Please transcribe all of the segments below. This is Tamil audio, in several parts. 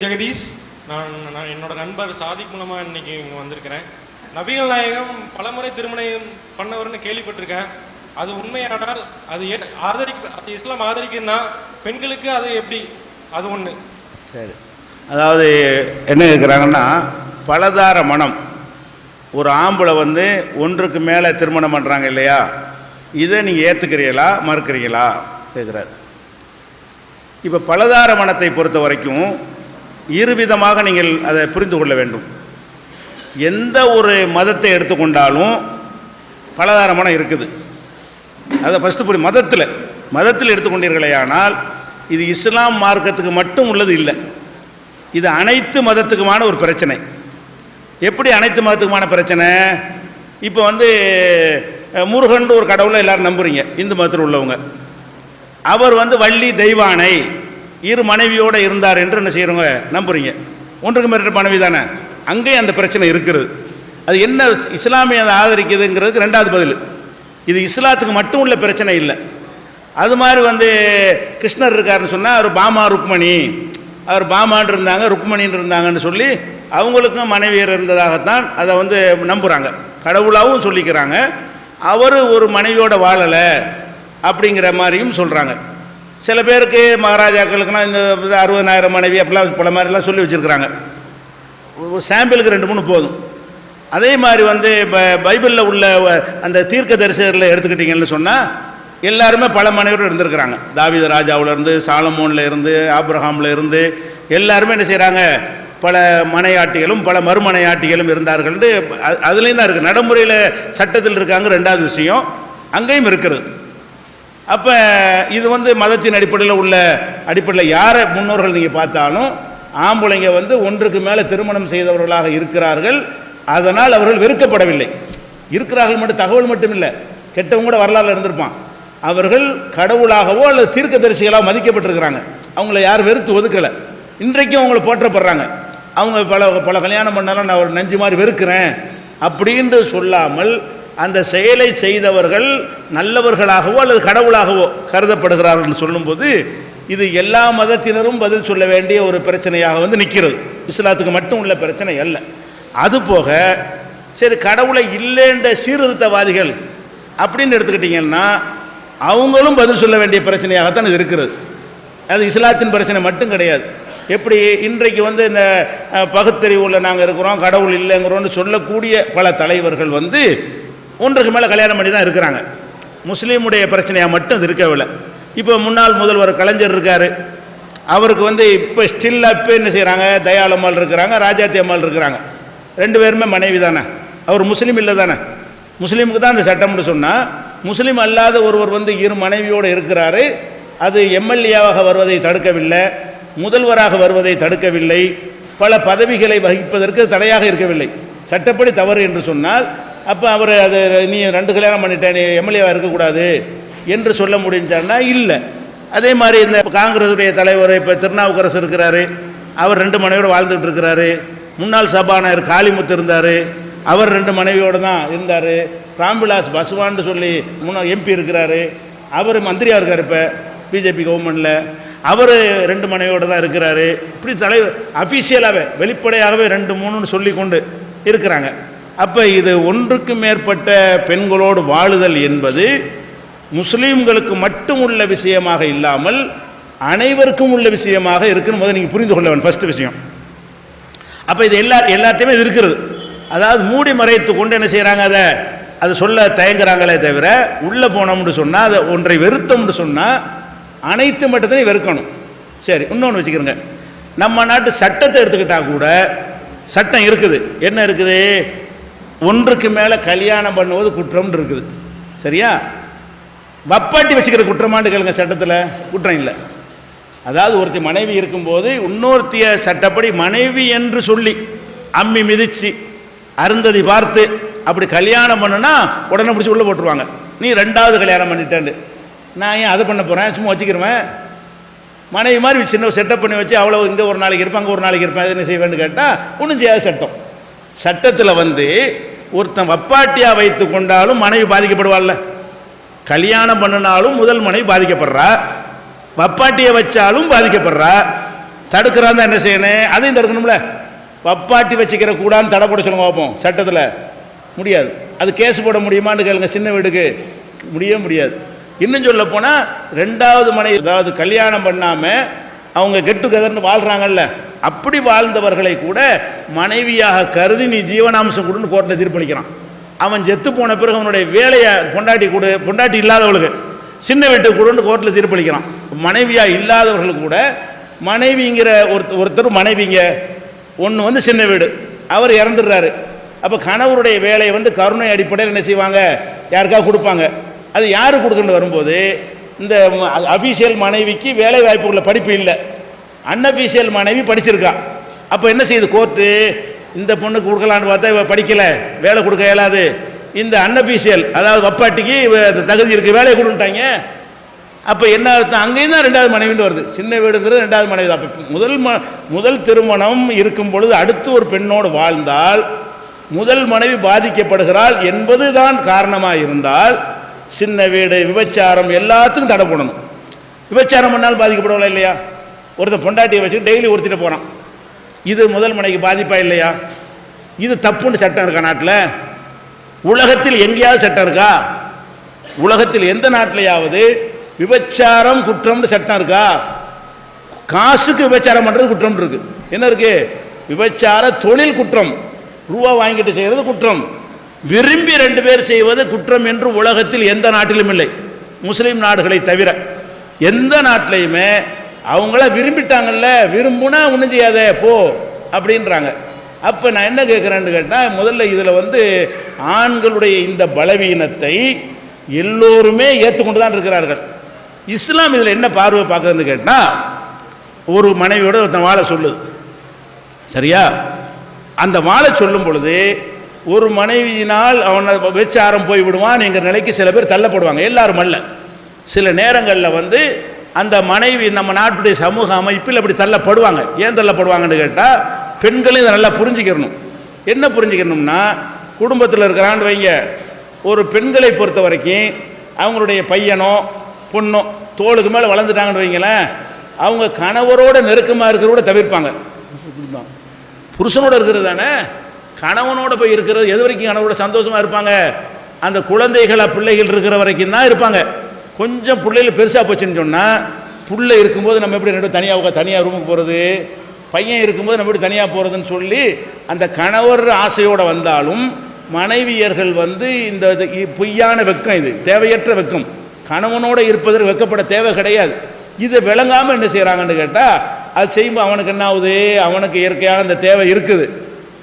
ஜெகதீஷ், நான் என்னோட நண்பர் சாதிக் மூலமாக இன்னைக்கு இங்கே வந்திருக்கிறேன். நபிகள் நாயகம் பலமுறை திருமணம் பண்ணவர்னு கேள்விப்பட்டிருக்கேன். அது உண்மையானால் அது அது இஸ்லாம் ஆதரிக்குன்னா பெண்களுக்கு அது எப்படி? அது ஒன்று. சரி, அதாவது என்ன கேட்குறாங்கன்னா, பலதார மனம். ஒரு ஆம்பளை ஒன்றுக்கு மேலே திருமணம் பண்ணுறாங்க இல்லையா, இதை நீங்கள் ஏற்றுக்கிறீங்களா மறுக்கிறீங்களா கேட்குறாரு. இப்போ பலதார மனத்தை பொறுத்த வரைக்கும் இருவிதமாக நீங்கள் அதை புரிந்து கொள்ள வேண்டும். எந்த ஒரு மதத்தை எடுத்துக்கொண்டாலும் பலதார மனம் இருக்குது. அதை ஃபஸ்ட்டு மதத்தில் எடுத்துக்கொண்டீர்களே ஆனால் இது இஸ்லாம் மார்க்கத்துக்கு மட்டும் உள்ளது இல்லை, இது அனைத்து மதத்துக்குமான ஒரு பிரச்சனை. எப்படி அனைத்து மதத்துக்குமான பிரச்சனை? இப்போ முருகன் ஒரு கடவுளை எல்லாரும் நம்புறீங்க, இந்து மதத்தில் உள்ளவங்க. அவர் வள்ளி தெய்வானை இரு மனைவியோடு இருந்தார் என்று என்ன செய்கிறவங்க நம்புறீங்க. ஒன்றுக்கு மேற்பட்ட மனைவி தானே, அங்கேயும் அந்த பிரச்சனை இருக்கிறது. அது என்ன இஸ்லாமிய அதை ஆதரிக்குதுங்கிறதுக்கு ரெண்டாவது பதில். இது இஸ்லாத்துக்கு மட்டும் உள்ள பிரச்சனை இல்லை. அது மாதிரி கிருஷ்ணர் இருக்காருன்னு சொன்னால் அவர் பாமா ருக்மணி, அவர் பாமான் இருந்தாங்க ருக்மணின்னு இருந்தாங்கன்னு சொல்லி அவங்களுக்கும் மனைவியர் இருந்ததாகத்தான் அதை நம்புகிறாங்க, கடவுளாகவும் சொல்லிக்கிறாங்க. அவர் ஒரு மனைவியோட வாழலை அப்படிங்கிற மாதிரியும் சொல்கிறாங்க. சில பேருக்கு மகாராஜாக்களுக்குனா இந்த 60,000 மனைவி அப்படிலாம் பல மாதிரிலாம் சொல்லி வச்சுருக்கிறாங்க. சாம்பிளுக்கு 2-3 போதும். அதே மாதிரி பைபிளில் உள்ள அந்த தீர்க்க தரிசகரில் எடுத்துக்கிட்டிங்கன்னு சொன்னால் எல்லாருமே பல மனைவியோடு இருந்திருக்கிறாங்க. தாவீது ராஜாவிலேருந்து, சாலமோனில் இருந்து, ஆபிரகாமில் இருந்து எல்லாருமே என்ன செய்கிறாங்க, பல மனையாட்டிகளும் பல மறுமனையாட்டிகளும் இருந்தார்கள். அதுலேயும் தான் இருக்குது, நடைமுறையில் சட்டத்தில் இருக்காங்க. ரெண்டாவது விஷயம் அங்கேயும் இருக்கிறது. அப்போ இது மதத்தின் அடிப்படையில் உள்ள அடிப்படையில் யாரை முன்னோர்கள் நீங்கள் பார்த்தாலும் ஆம்பளைங்க ஒன்றுக்கு மேலே திருமணம் செய்தவர்களாக இருக்கிறார்கள். அதனால் அவர்கள் வெறுக்கப்படவில்லை. இருக்கிறார்கள் மட்டும் தகவல் மட்டும் இல்லை, கெட்டவங்க கூட வரலாறு இருந்திருப்பான். அவர்கள் கடவுளாகவோ அல்லது தீர்க்கதரிசிகளாக மதிக்கப்பட்டிருக்கிறாங்க. அவங்கள யாரும் வெறுத்து ஒதுக்கலை. இன்றைக்கும் அவங்கள போற்றப்படுறாங்க. அவங்க பல கல்யாணம் பண்ணாலும் நான் ஒரு நஞ்சு மாதிரி வெறுக்கிறேன் அப்படின்ட்டு சொல்லாமல் அந்த செயலை செய்தவர்கள் நல்லவர்களாகவோ அல்லது கடவுளாகவோ கருதப்படுகிறார்கள் சொல்லும்போது இது எல்லா மதத்தினரும் பதில் சொல்ல வேண்டிய ஒரு பிரச்சனையாக நிற்கிறது. இஸ்லாத்துக்கு மட்டும் உள்ள பிரச்சனை அல்ல. அதுபோக சரி, கடவுளை இல்லைன்ற சீர்திருத்தவாதிகள் அப்படின்னு எடுத்துக்கிட்டிங்கன்னா அவங்களும் பதில் சொல்ல வேண்டிய பிரச்சனையாகத்தான் இது இருக்கிறது. அது இஸ்லாத்தின் பிரச்சனை மட்டும் கிடையாது. எப்படி இன்றைக்கு இந்த பகுத்தறிவுள்ள நாங்கள் இருக்கிறோம், கடவுள் இல்லைங்கிறோன்னு சொல்லக்கூடிய பல தலைவர்கள் ஒன்றுக்கு மேலே கல்யாணம் பண்ணி தான் இருக்கிறாங்க. முஸ்லீமுடைய பிரச்சனையாக மட்டும் அது இருக்கவில்லை. இப்போ முன்னாள் முதல்வர் கலைஞர் இருக்கார், அவருக்கு இப்போ ஸ்டில்லாக இப்போ என்ன செய்கிறாங்க, தயாளம்மாள் இருக்கிறாங்க, ராஜாத்தி அம்மாள் இருக்கிறாங்க. 2 பேருமே மனைவி தானே, அவர் முஸ்லீம் இல்லை தானே. முஸ்லீமுக்கு தான் அந்த சட்டம்னு சொன்னால், முஸ்லீம் அல்லாத ஒருவர் இரு மனைவியோடு இருக்கிறாரு. அது எம்எல்ஏவாக வருவதை தடுக்கவில்லை, முதல்வராக வருவதை தடுக்கவில்லை, பல பதவிகளை வகிப்பதற்கு தடையாக இருக்கவில்லை. சட்டப்படி தவறு என்று சொன்னால் அப்போ அவர் அது நீ 2 கல்யாணம் பண்ணிட்டேன், நீ எம்எல்ஏவாக இருக்கக்கூடாது என்று சொல்ல முடிஞ்சான்னா இல்லை. அதே மாதிரி இந்த காங்கிரஸுடைய தலைவர் இப்போ திருநாவுக்கரசு இருக்கிறாரு, அவர் 2 மனைவியோடு வாழ்ந்துட்டு இருக்கிறாரு. முன்னாள் சபாநாயகர் காளிமுத்து இருந்தார், அவர் 2 மனைவியோடு தான் இருந்தார். ராம்விலாஸ் பஸ்வான்னு சொல்லி முன்னாள் எம்பி இருக்கிறாரு, அவர் மந்திரியாக இருக்கார் இப்போ பிஜேபி கவர்மெண்ட்டில், அவர் 2 மனைவியோடு தான் இருக்கிறாரு. இப்படி தலைவர் அஃபீஷியலாகவே வெளிப்படையாகவே 2-3ன்னு சொல்லி கொண்டு இருக்கிறாங்க. அப்போ இது ஒன்றுக்கு மேற்பட்ட பெண்களோடு வாழுதல் என்பது முஸ்லீம்களுக்கு மட்டும் உள்ள விஷயமாக இல்லாமல் அனைவருக்கும் உள்ள விஷயமாக இருக்குன்னு போது நீங்கள் புரிந்து கொள்ள வேண்டும். ஃபஸ்ட்டு விஷயம். அப்போ இது எல்லாத்தையுமே இது இருக்கிறது. அதாவது மூடி மறைத்து கொண்டு என்ன செய்கிறாங்க, அதை சொல்ல தயங்குறாங்களே தவிர உள்ளே போனோம்னு சொன்னால், அதை ஒன்றை வெறுத்தோம்னு சொன்னால் அனைத்து மட்டுத்தையும் வெறுக்கணும். சரி, இன்னொன்று வச்சுக்கிறோங்க. நம்ம நாட்டு சட்டத்தை எடுத்துக்கிட்டால் கூட சட்டம் இருக்குது. என்ன இருக்குது, ஒன்றுக்கு மேலே கல்யாணம் பண்ணுவது குற்றம் இருக்குது. சரியா? வப்பாட்டி வச்சுக்கிற குற்றமானு கேளுங்க, சட்டத்தில் குற்றம் இல்லை. அதாவது ஒருத்தி மனைவி இருக்கும்போது இன்னொருத்திய சட்டப்படி மனைவி என்று சொல்லி அம்மி மிதிச்சு அருந்ததி பார்த்து அப்படி கல்யாணம் பண்ணுனா உடனே பிடிச்சி உள்ளே போட்டுருவாங்க. நீ 2வது கல்யாணம் பண்ணிட்டேன்னு. நான் ஏன் அதை பண்ண போகிறேன், சும்மா வச்சுக்கிறேன். மனைவி மாதிரி சின்ன செட்டப் பண்ணி வச்சு அவ்வளோ இங்கே ஒரு நாளைக்கு இருப்பேன், அங்கே ஒரு நாளைக்கு இருப்பேன், என்ன செய்வேன்னு கேட்டால் ஒன்றும் செய்யாத சட்டம். சட்டத்தில் ஒருத்தன் வப்பாட்டியாக வைத்து கொண்டாலும் மனைவி பாதிக்கப்படுவாள்ல. கல்யாணம் பண்ணினாலும் முதல் மனைவி பாதிக்கப்படுறா, வப்பாட்டியை வச்சாலும் பாதிக்கப்படுறா. தடுக்கிறான் தான் என்ன செய்யணும், அதையும் தடுக்கணும்ல. வப்பாட்டி வச்சுக்கிற கூடான்னு தடை போட சொல்லுங்க பார்ப்போம் சட்டத்தில். முடியாது. அது கேஸ் போட முடியுமான்னு கேளுங்க. சின்ன வீடுக்கு முடியாது. இன்னும் சொல்ல போனால் 2வது மனைவி, அதாவது கல்யாணம் பண்ணாமல் அவங்க கெட் டுகெதர்னு வாழ்கிறாங்கல்ல, அப்படி வாழ்ந்தவர்களை கூட மனைவியாக கருதி நீ ஜீவனாம்சம் கொடுன்னு கோர்ட்டில் தீர்ப்பளிக்கிறான். அவன் செத்து போன பிறகு அவனுடைய வேலையை பொண்டாட்டி இல்லாதவர்களுக்கு சின்ன வீட்டுக்கு கொடுன்னு கோர்ட்டில் தீர்ப்பளிக்கிறான். மனைவியாக இல்லாதவர்களுக்கு கூட மனைவிங்கிற ஒருத்தர் மனைவிங்க ஒன்று வந்து சின்ன வீடு, அவர் இறந்துடுறாரு. அப்போ கணவருடைய வேலையை வந்து கருணை அடிப்படையில் என்ன செய்வாங்க, யாருக்காக கொடுப்பாங்க. அது யாருக்கு கொடுக்குன்னு வரும்போது இந்த அஃபீஷியல் மனைவிக்கு வேலை வாய்ப்புள்ள படிப்பு இல்லை, அன்அஃபீஷியல் மனைவி படிச்சிருக்கா. அப்போ என்ன செய்யுது கோர்ட்டு, இந்த பொண்ணுக்கு கொடுக்கலான்னு பார்த்தா படிக்கலை, வேலை கொடுக்க இயலாது, இந்த அன்அஃபீஷியல் அதாவது வப்பாட்டிக்கு தகுதி இருக்குது, வேலையை கொடுத்துட்டாங்க. அப்போ என்ன அர்த்தம், அங்கேயும் தான் 2வது மனைவின்னு வருது. சின்ன வீடுங்கிறது 2வது மனைவி தான். அப்போ முதல் திருமணம் இருக்கும் பொழுது அடுத்து ஒரு பெண்ணோடு வாழ்ந்தால் முதல் மனைவி பாதிக்கப்படுகிறாள் என்பது தான் காரணமாக இருந்தால் சின்ன வீடு, விபச்சாரம் எல்லாத்துக்கும் தடை போடணும். விபச்சாரம் பண்ணாலும் பாதிக்கப்படவில்லை இல்லையா? ஒருத்தர் பொண்டாட்டியை வச்சு டெய்லி ஒருத்திட்டு போகிறான், இது முதல் மனைவிக்கு பாதிப்பா இல்லையா? இது தப்புன்னு சட்டம் இருக்கா நாட்டில்? உலகத்தில் எங்கேயாவது சட்டம் இருக்கா? உலகத்தில் எந்த நாட்டிலையாவது விபச்சாரம் குற்றம்னு சட்டம் இருக்கா? காசுக்கு விபச்சாரம் பண்ணுறது குற்றம் இருக்கு. என்ன இருக்கு? விபச்சார தொழில் குற்றம், ரூபா வாங்கிட்டு செய்கிறது குற்றம், விரும்பி 2 பேர் செய்வது குற்றம் என்று உலகத்தில் எந்த நாட்டிலும் இல்லை, முஸ்லீம் நாடுகளை தவிர. எந்த நாட்டிலையுமே அவங்கள விரும்பிட்டாங்கல்ல, விரும்புனா ஒன்றும் செய்யாத போ அப்படின்றாங்க. அப்போ நான் என்ன கேட்குறேன்னு கேட்டால், முதல்ல இதில் வந்து ஆண்களுடைய இந்த பலவீனத்தை எல்லோருமே ஏற்றுக்கொண்டு தான் இருக்கிறார்கள். இஸ்லாம் இதில் என்ன பார்வை பார்க்குறதுன்னு கேட்டால், ஒரு மனைவியோட ஒருத்தன் வாழ சொல்லுது, சரியா? அந்த வாழை சொல்லும் பொழுது ஒரு மனைவியினால் அவனை விபச்சாரம் போய் விடுவான் என்கிற நிலைக்கு சில பேர் தள்ளப்படுவாங்க. எல்லாரும் அல்ல, சில நேரங்களில் வந்து அந்த மனைவி நம்ம நாட்டுடைய சமூக அமைப்பில் அப்படி தள்ளப்படுவாங்க. ஏன் தள்ளப்படுவாங்கன்னு கேட்டால், பெண்களும் இதை நல்லா புரிஞ்சுக்கணும். என்ன புரிஞ்சுக்கணும்னா, குடும்பத்தில் இருக்கிறான்னு வைங்க, ஒரு பெண்களை பொறுத்த வரைக்கும் அவங்களுடைய பையனோ பொண்ணோ தோளுக்கு மேலே வளர்ந்துட்டாங்கன்னு வைங்களேன், அவங்க கணவரோட நெருக்கமாக இருக்கிறத தவிர்ப்பாங்க. புருஷனோட இருக்கிறது தானே, கணவனோட போய் இருக்கிறது எது வரைக்கும் கணவனோட சந்தோஷமாக இருப்பாங்க? அந்த குழந்தைகள் பிள்ளைகள் இருக்கிற வரைக்கும் தான் இருப்பாங்க. கொஞ்சம் பிள்ளைகள் பெருசாக போச்சுன்னு சொன்னால், பிள்ளை இருக்கும்போது நம்ம எப்படி 2 தனியாக ரூமுக்கு போகிறது, பையன் இருக்கும்போது நம்ம எப்படி தனியாக போகிறதுன்னு சொல்லி அந்த கணவர் ஆசையோடு வந்தாலும் மனைவியர்கள் வந்து இந்த பொய்யான வெக்கம், இது தேவையற்ற வெக்கம், கணவனோடு இருப்பதற்கு வெக்கப்பட தேவை கிடையாது. இதை விளங்காமல் என்ன செய்கிறாங்கன்னு கேட்டால், அது செய்யும்போது அவனுக்கு என்ன ஆகுது, அவனுக்கு இயற்கையாக அந்த தேவை இருக்குது.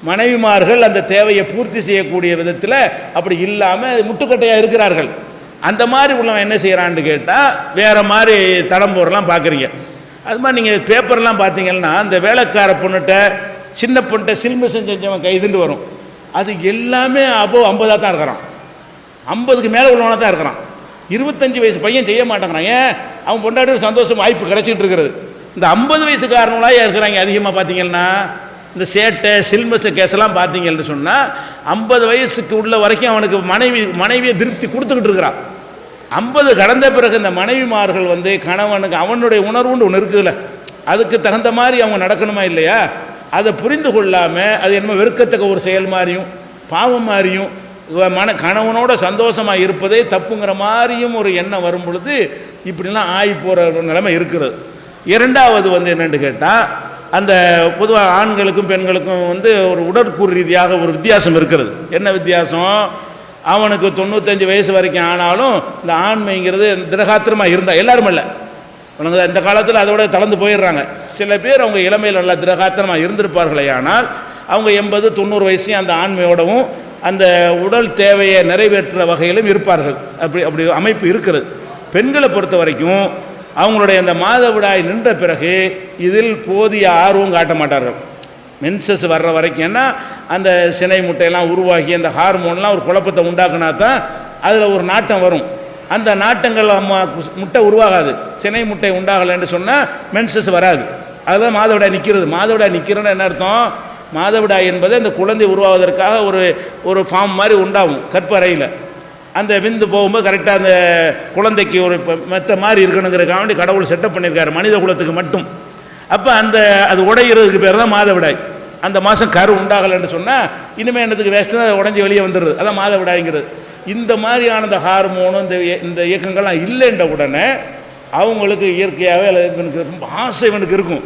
மனைவிமார்கள் அந்த தேவையை பூர்த்தி செய்யக்கூடிய விதத்தில் அப்படி இல்லாமல் முட்டுக்கட்டையாக இருக்கிறார்கள். அந்த மாதிரி உள்ளவன் என்ன செய்கிறான்னு கேட்டால், வேறு மாதிரி தடம் போடலாம் பார்க்குறீங்க. அது மாதிரி நீங்கள் பேப்பர்லாம் பார்த்தீங்கன்னா, அந்த வேலைக்கார பொண்ணுகிட்ட சின்ன பொண்ணுகிட்ட சில்மிஷன் செஞ்சவன் கைதுண்டு வரும். அது எல்லாமே அப்போ 50 தான் இருக்கிறான், 50க்கு மேலே உள்ளவனாக தான் இருக்கிறான். 25 வயசு பையன் செய்ய மாட்டேங்கிறான். ஏன்? அவன் பொண்டாட்டி சந்தோஷம் வாய்ப்பு கிடைச்சிட்டு இருக்கிறது. இந்த 50 வயசுக்காரங்களாக இருக்கிறாங்க அதிகமாக. பார்த்தீங்கன்னா இந்த சேட்டை சில்மச கேஸெல்லாம் பார்த்தீங்கன்னு சொன்னால், 50 வயசுக்கு உள்ள வரைக்கும் அவனுக்கு மனைவியை திருப்தி கொடுத்துக்கிட்டு இருக்கிறான். 50 கடந்த பிறகு இந்த மனைவிமார்கள் வந்து கணவனுக்கு அவனுடைய உணர்வுன்னு ஒன்று இருக்குதுல்ல, அதுக்கு தகுந்த மாதிரி அவங்க நடக்கணுமா இல்லையா? அதை புரிந்து கொள்ளாமல் அது என்ன வெறுக்கத்தக்க ஒரு செயல் மாதிரியும் பாவம் மாதிரியும் கணவனோட சந்தோஷமாக இருப்பதே தப்புங்கிற மாதிரியும் ஒரு எண்ணம் வரும் பொழுது இப்படிலாம் ஆகி போகிற நிலைமை இருக்கிறது. இரண்டாவது வந்து என்னென்னு கேட்டால், அந்த பொதுவாக ஆண்களுக்கும் பெண்களுக்கும் வந்து ஒரு உடற்கூறு ரீதியாக ஒரு வித்தியாசம் இருக்கிறது. என்ன வித்தியாசம்? அவனுக்கு 95 வயசு வரைக்கும் ஆனாலும் இந்த ஆண்மைங்கிறது திடகாத்திரமாக இருந்தால், எல்லாரும் இல்லை, உனக்கு இந்த காலத்தில் அதோட தளர்ந்து போயிடுறாங்க. சில பேர் அவங்க இளமையில் நல்லா திடகாத்திரமாக இருந்திருப்பார்களே, ஆனால் அவங்க 80-90 வயசையும் அந்த ஆண்மையோடவும் அந்த உடல் தேவையை நிறைவேற்றுற வகையிலும் இருப்பார்கள். அப்படி அமைப்பு இருக்கிறது. பெண்களை பொறுத்த வரைக்கும் அவங்களுடைய அந்த மாதவிடாய் நின்ற பிறகு இதில் போதிய ஆர்வம் காட்ட மாட்டார்கள். மென்சஸ் வர்ற வரைக்கும் என்ன, அந்த சினை முட்டையெல்லாம் உருவாகி அந்த ஹார்மோன்லாம் ஒரு குழப்பத்தை உண்டாக்குனா தான் அதில் ஒரு நாட்டம் வரும். அந்த நாட்டங்கள் முட்டை உருவாகாது, சினை முட்டை உண்டாகலைன்னு சொன்னால் மென்சஸ் வராது. அதில் மாதவிடாய் நிற்கிறது. மாதவிடாய் நிற்கிறன்னு என்ன அர்த்தம்? மாதவிடாய் என்பது அந்த குழந்தை உருவாவதற்காக ஒரு ஃபார்ம் மாதிரி உண்டாகும் கற்பறையில். அந்த விந்து போகும்போது கரெக்டாக அந்த குழந்தைக்கு ஒரு மெத்த மாதிரி இருக்கணுங்கிறதுக்காக வேண்டி கடவுள் செட்டப் பண்ணியிருக்காரு மனித குலத்துக்கு மட்டும். அப்போ அது உடைகிறதுக்கு பேர் தான் மாதவிடாய். அந்த மாதம் கரு உண்டாகலைன்னு சொன்னால் இனிமேல் என்னத்துக்கு வேஸ்ட்டு உடஞ்சி வெளியே வந்துடுது, அதான் மாதவிடாய்ங்கிறது. இந்த மாதிரியான இந்த ஹார்மோனும் இந்த இயக்கங்கள்லாம் இல்லைன்ற உடனே அவங்களுக்கு இயற்கையாகவே இவனுக்கு ரொம்ப ஆசை இவனுக்கு இருக்கும்.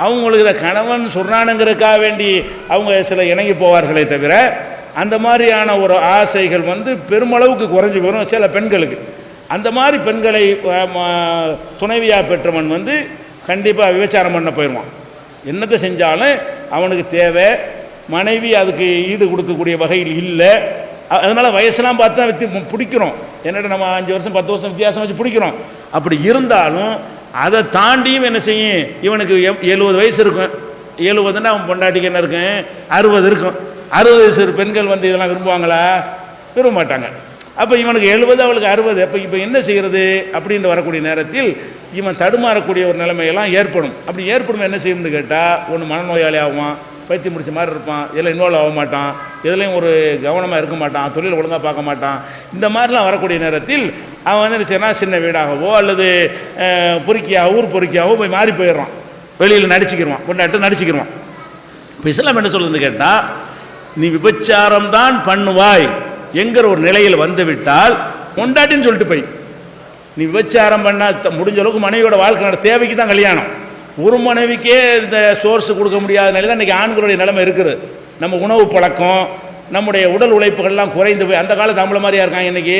அவங்களுக்கு இதை கணவன் சொல்கிறானுங்கிறதுக்காக வேண்டி அவங்க சில இணங்கி போவார்களே தவிர அந்த மாதிரியான ஒரு ஆசைகள் பெருமளவுக்கு குறைஞ்சி வரும் சில பெண்களுக்கு. அந்த மாதிரி பெண்களை துணைவியாக பெற்றவன் கண்டிப்பாக விபச்சாரம் பண்ண போயிடுவான். என்னத்தை செஞ்சாலும் அவனுக்கு தேவை மனைவி அதுக்கு ஈடு கொடுக்கக்கூடிய வகையில் இல்லை. அதனால் வயசெல்லாம் பார்த்து தான் பிடிக்கிறோம். என்னடா நம்ம 5 வருஷம் 10 வருஷம் வித்தியாசம் வச்சு பிடிக்கிறோம். அப்படி இருந்தாலும் அதை தாண்டியும் என்ன செய்யும், இவனுக்கு 70 வயசு இருக்கும். 70ன்னா அவன் பொண்டாட்டிக்கு என்ன இருக்கும், 60 இருக்கும். 60 வயசு பெண்கள் இதெல்லாம் விரும்புவாங்களா? விரும்ப மாட்டாங்க. அப்போ இவனுக்கு 70 அவளுக்கு 60. அப்போ இப்போ என்ன செய்கிறது அப்படின்னு வரக்கூடிய நேரத்தில் இவன் தடுமாறக்கூடிய ஒரு நிலைமையெல்லாம் ஏற்படும். அப்படி ஏற்படும் என்ன செய்யணும்னு கேட்டால், ஒன்று மனநோயாளி ஆகுவான், பைத்தியம் முடிச்ச மாதிரி இருப்பான், இதில் இன்வால்வ் ஆக மாட்டான், எதுலேயும் ஒரு கவனமாக இருக்க மாட்டான், தொழில் ஒழுங்காக பார்க்க மாட்டான். இந்த மாதிரிலாம் வரக்கூடிய நேரத்தில் அவன் என்ன செய்யறான், சின்ன வீடாகவோ அல்லது பொறுக்கியாகவோ ஊர் பொறுக்கியாகவோ போய் மாறி போயிடுறான், வெளியில் நடிச்சுக்கிடுவான், கொண்டாட்டு நடிச்சுக்கிடுவான். இப்போ இஸ்லாம் என்ன சொல்லுதுன்னு கேட்டால், நீ விபச்சாரம் தான் பண்ணுவாய் என்கிற ஒரு நிலையில் வந்து விட்டால் கொண்டாட்டின்னு சொல்லிட்டு போய் நீ விபச்சாரம் பண்ண முடிஞ்ச அளவுக்கு மனைவியோட வாழ்க்கை தேவைக்கு தான் கல்யாணம். ஒரு மனைவிக்கே இந்த சோர்ஸ் கொடுக்க முடியாத நிலை தான் இன்றைக்கி ஆண்களுடைய நிலைமை இருக்குது. நம்ம உணவு பழக்கம், நம்முடைய உடல் உழைப்புகள்லாம் குறைந்து போய் அந்த காலத்து ஆம்பளை மாதிரியா இருக்காங்க. இன்றைக்கி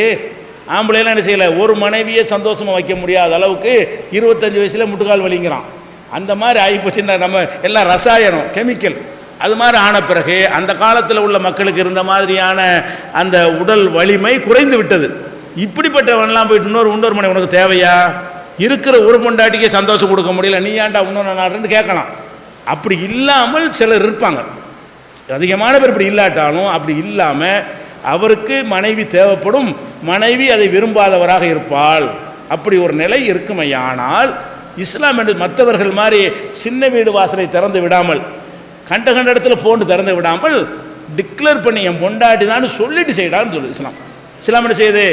ஆம்பளைலாம் என்ன செய்யலை, ஒரு மனைவியே சந்தோஷமாக வைக்க முடியாத அளவுக்கு 25 வயசுல முட்டுக்கால் வலிங்கிறான். அந்த மாதிரி ஆகிப்போச்சுன்னா நம்ம எல்லாம் ரசாயனம் கெமிக்கல் அது மாதிரி ஆன பிறகு அந்த காலத்தில் உள்ள மக்களுக்கு இருந்த மாதிரியான அந்த உடல் வலிமை குறைந்து விட்டது. இப்படிப்பட்டவன்லாம் போயிட்டு இன்னொரு மனை உனக்கு தேவையா? இருக்கிற ஒரு பொண்டாட்டிக்கே சந்தோஷம் கொடுக்க முடியல, நீ ஏன்டா இன்னொன்று நாடுன்னு கேட்கலாம். அப்படி இல்லாமல் சிலர் இருப்பாங்க, அதிகமான பேர் இப்படி இல்லாட்டாலும் அப்படி இல்லாமல் அவருக்கு மனைவி தேவைப்படும், மனைவி அதை விரும்பாதவராக இருப்பாள். அப்படி ஒரு நிலை இருக்குமையானால் இஸ்லாம் என்று மற்றவர்கள் மாதிரி சின்ன வீடு வாசலை திறந்து விடாமல், கண்ட இடத்துல போன்று திறந்து விடாமல் டிக்ளேர் பண்ணி என் பொண்டாட்டி தான் சொல்லிட்டு செய்யடான்னு சொல்லு இஸ்லாம். இஸ்லாம் என்ன செய்யுது,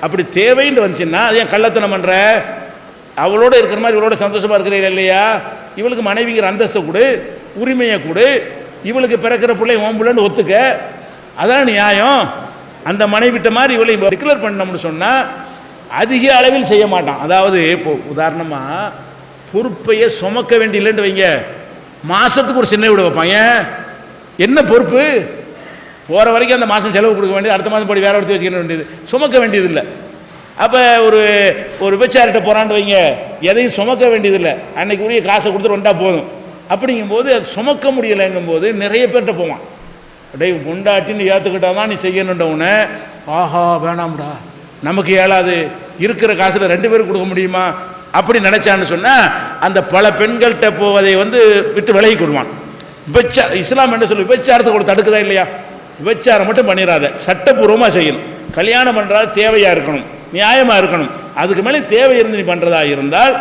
அப்படி தேவைன்னு வந்துச்சுன்னா அது ஏன் கள்ளத்தனம் பண்ணுற, அவளோட இருக்கிற மாதிரி இவளோட சந்தோஷமாக இருக்கிறீங்க இல்லையா, இவளுக்கு மனைவிங்கிற அந்தஸ்தை கொடு, உரிமையை கொடு, இவளுக்கு பிறக்கிற பிள்ளை ஓம் பிள்ளைன்னு ஒத்துக்க, அதான் நியாயம். அந்த மனைவிட்ட மாதிரி இவளை டிக்ளேர் பண்ணோம்னு சொன்னால் அதிக அளவில் செய்ய மாட்டான். அதாவது இப்போ உதாரணமாக பொறுப்பையே சுமக்க வேண்டியில்லைன்னு வைங்க, மாதத்துக்கு ஒரு சின்ன வீடு வைப்பாங்க. என்ன பொறுப்பு, போகிற வரைக்கும் அந்த மாதம் செலவு கொடுக்க வேண்டியது, அடுத்த மாதம் படி வேற ஒருத்தி வச்சுக்க வேண்டியது, சுமக்க வேண்டியது இல்லை. அப்போ ஒரு விபச்சாரிட்ட போகிறான்னு வைங்க, எதையும் சுமக்க வேண்டியதில்லை, அன்னைக்கு உரிய காசை கொடுத்துட்டு வந்தால் போதும். அப்படிங்கும்போது அது சுமக்க முடியலைங்கும்போது நிறைய பேர்கிட்ட போவான். அப்படியே கொண்டாட்டின்னு ஏற்றுக்கிட்டா தான் நீ செய்யணுன்றவுடனே, ஆஹா வேணாம்டா நமக்கு ஏழாது, இருக்கிற காசில் 2 பேருக்கு கொடுக்க முடியுமா அப்படி நினைச்சான்னு சொன்னால் அந்த பல பெண்கள்கிட்ட போவதை விட்டு விலகி கொள்வான். இஸ்லாம் என்ன சொல்லி விபச்சாரத்தை கூட தடுக்குதா இல்லையா? விபச்சாரம் மட்டும் பண்ணிடாத, சட்டப்பூர்வமாக செய்யணும். கல்யாணம் பண்ணுறது தேவையாக இருக்கணும், நியாயமாக இருக்கணும். அதுக்கு மேலே தேவை இருந்து நீ பண்ணுறதா இருந்தால்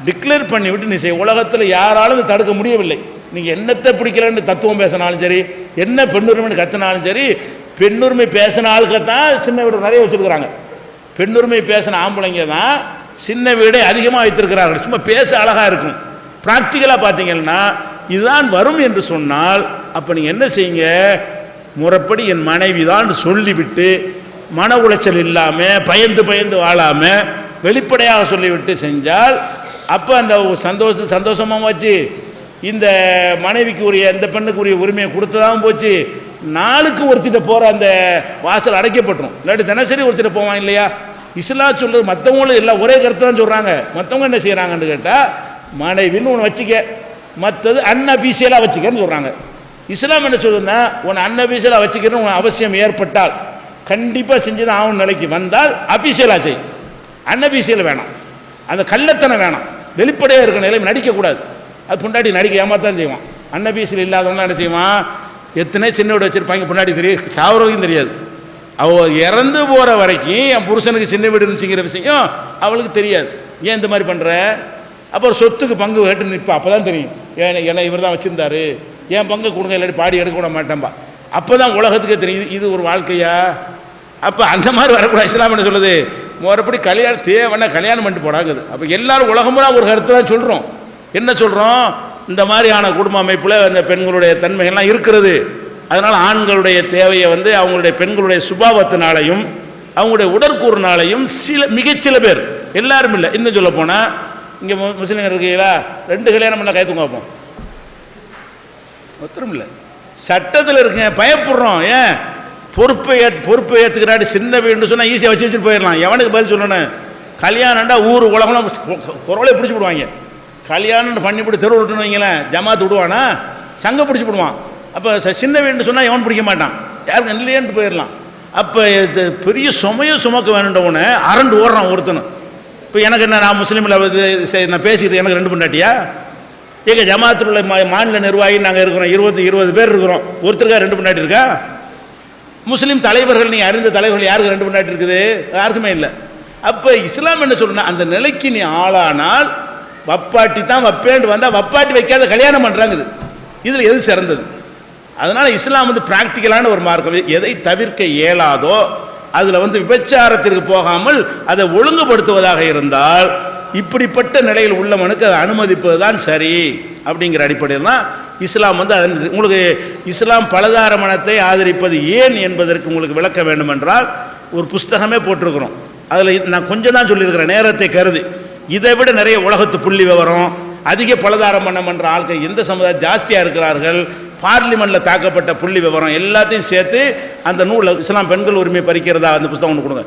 டிக்ளேர் பண்ணி விட்டு நீ செய். உலகத்தில் யாராலும் தடுக்க முடியவில்லை. நீங்கள் என்னத்தை பிடிக்கலன்னு தத்துவம் பேசினாலும் சரி, என்ன பெண்ணுரிமைன்னு கத்தினாலும் சரி, பெண்ணுரிமை பேசின ஆளுகளை தான் சின்ன வீடு நிறைய வச்சுருக்கிறாங்க. பெண்ணுரிமை பேசின ஆம்பளைங்க தான் சின்ன வீடை அதிகமாக வைத்திருக்கிறார்கள். சும்மா பேச அழகாக இருக்கும். ப்ராக்டிக்கலாக பார்த்தீங்கன்னா இதுதான் வரும் என்று சொன்னால் அப்போ நீங்கள் என்ன செய்யுங்க, முறைப்படி என் மனைவி தான் சொல்லிவிட்டு மன உளைச்சல் இல்லாமல் பயந்து வாழாமல் வெளிப்படையாக சொல்லிவிட்டு செஞ்சால் அப்போ அந்த சந்தோஷமாக வச்சு இந்த மனைவிக்கு உரிய இந்த பெண்ணுக்கு உரிய உரிமையை கொடுத்ததாகவும் போச்சு. நாளுக்கு ஒருத்திட்ட போகிற அந்த வாசல் அடைக்கப்பட்டுரும். இல்லாட்டி தினசரி ஒருத்திட்ட போவான் இல்லையா? இஸ்லாம் சொல்றது மற்றவங்களும் எல்லாம் ஒரே கருத்து தான் சொல்கிறாங்க. மற்றவங்க என்ன செய்கிறாங்கன்னு கேட்டால், மனைவின்னு ஒன்று வச்சுக்க, மற்றது அன்அஃபீஷியலாக வச்சுக்கன்னு சொல்கிறாங்க. இஸ்லாம் என்ன சொல்லுதுன்னா, உன்னை அன்அஃபீஷியலாக வச்சுக்கிறன்னு உன் அவசியம் ஏற்பட்டால் கண்டிப்பாக செஞ்சு தான் ஆகும் நிலைக்கு வந்தால் அஃபீஷியலாக செய், அன்அஃபீஷியல் வேணாம், அந்த கள்ளத்தனம் வேணாம், வெளிப்படையாக இருக்கிற நிலைமை நடிக்கக்கூடாது. அது பொண்டாட்டி நடிக்க ஏமாத்தான் செய்வான். அன்அஃபீஷியல் இல்லாதவங்களாம் என்ன செய்வான், எத்தனை சின்ன வீடு வச்சுருப்பாங்க, பொண்டாட்டி தெரியும், சாவரவையும் தெரியாது. அவள் இறந்து போகிற வரைக்கும் என் புருஷனுக்கு சின்ன வீடு இருந்துச்சுங்கிற விஷயம் அவளுக்கு தெரியாது. ஏன் இந்த மாதிரி பண்ணுற? அப்புறம் சொத்துக்கு பங்கு கேட்டு நிற்பா, அப்போ தான் தெரியும், ஏன்னா இவர் தான் வச்சுருந்தாரு, என் பங்கு கொடுங்க, இல்லாட்டி பாடி எடுக்க விட மாட்டேன்பா. அப்போ தான் உலகத்துக்கே தெரியுது இது ஒரு வாழ்க்கையா. அப்போ அந்த மாதிரி வரக்கூடாது. இஸ்லாம் என்ன சொல்லுது, மறுபடி கல்யாணம் தேவைன்னா கல்யாணம் பண்ணிட்டு போடாங்குது. அப்போ எல்லாரும் உலகமுறை ஒரு கருத்து தான் சொல்கிறோம். என்ன சொல்கிறோம், இந்த மாதிரியான குடும்ப அமைப்பில் அந்த பெண்களுடைய தன்மைகள்லாம் இருக்கிறது. அதனால் ஆண்களுடைய தேவையை வந்து அவங்களுடைய பெண்களுடைய சுபாவத்தினாலையும் அவங்களுடைய உடற்கூறுனாலையும் மிகச்சில பேர், எல்லாரும் இல்லை, இன்னும் சொல்ல போனால் இங்கே முஸ்லீம்கள் இருக்கீங்களா, 2 கல்யாணம் பண்ண கைத்துங்க வைப்போம், ஒத்தரும் இல்லை, சட்டத்தில் இருக்குங்க, பயப்படுறோம். ஏன் பொறுப்பை ஏற்றுக்கிறாடி, சின்ன வீடுன்னு சொன்னால் ஈஸியாக வச்சுட்டு போயிடலாம். எவனுக்கு பதில் சொல்லணும்? கல்யாணம்டா ஊர் உலகம் குரலை பிடிச்சி விடுவாங்க. கல்யாணம் பண்ணிவிட்டு தெருவு விட்டுன்னு வைங்களேன், ஜமாத்து விடுவானா, சங்கம் பிடிச்சி விடுவான். அப்போ சின்ன வீடுன்னு சொன்னால் எவன் பிடிக்க மாட்டான், யாருக்கு இல்லையேன்ட்டு போயிடலாம். அப்போ பெரிய சுமையும் சுமக்க வேணுன்றவனே அரண்டு ஓடுறான் ஒருத்தனும். இப்போ எனக்கு என்ன, நான் முஸ்லீமில் நான் பேசிக்கிட்டு எனக்கு 2 பொண்டாட்டியா? எங்கள் ஜமாத்தில் உள்ள மாநில நிர்வாகி நாங்கள் இருக்கிறோம், 20 பேர் இருக்கிறோம், ஒருத்தருக்கா 2 பொண்டாட்டி இருக்கா? முஸ்லீம் தலைவர்கள், நீ அறிந்த தலைவர்கள் யாருக்கு 2 பொண்டாட்டி இருக்குது? யாருக்குமே இல்லை. அப்போ இஸ்லாம் என்ன சொல்லுன்னா, அந்த நிலைக்கு நீ ஆளானால் வப்பாட்டி தான் வப்பேண்டு வந்தால் வப்பாட்டி வைக்காத கல்யாணம் பண்ணுறாங்குது. இதில் எது சிறந்தது? அதனால் இஸ்லாம் வந்து பிராக்டிக்கலான ஒரு மார்க்கம். எதை தவிர்க்க இயலாதோ அதில் வந்து விபச்சாரத்திற்கு போகாமல் அதை ஒழுங்குபடுத்துவதாக இருந்தால் இப்படிப்பட்ட நிலையில் உள்ளவனுக்கு அதை அனுமதிப்பது தான் சரி அப்படிங்கிற அடிப்படையில் தான் இஸ்லாம் வந்து உங்களுக்கு இஸ்லாம் பலதார மனத்தை ஆதரிப்பது ஏன் என்பதற்கு உங்களுக்கு விளக்க வேண்டும் என்றால் ஒரு புஸ்தகமே போட்டிருக்கிறோம். அதில் நான் கொஞ்சம் தான் சொல்லியிருக்கிறேன் நேரத்தை கருதி. இதை விட நிறைய உலகத்து புள்ளி விவரம், அதிக பலதார மன்னம் என்ற ஆட்கள் எந்த சமுதாயம் ஜாஸ்தியாக இருக்கிறார்கள், பார்லிமெண்ட்டில் தாக்கப்பட்ட புள்ளி விவரம் எல்லாத்தையும் சேர்த்து அந்த நூலில் இஸ்லாம் பெண்கள் உரிமை பறிக்கிறதா அந்த புஸ்தகம் ஒன்று கொடுங்க.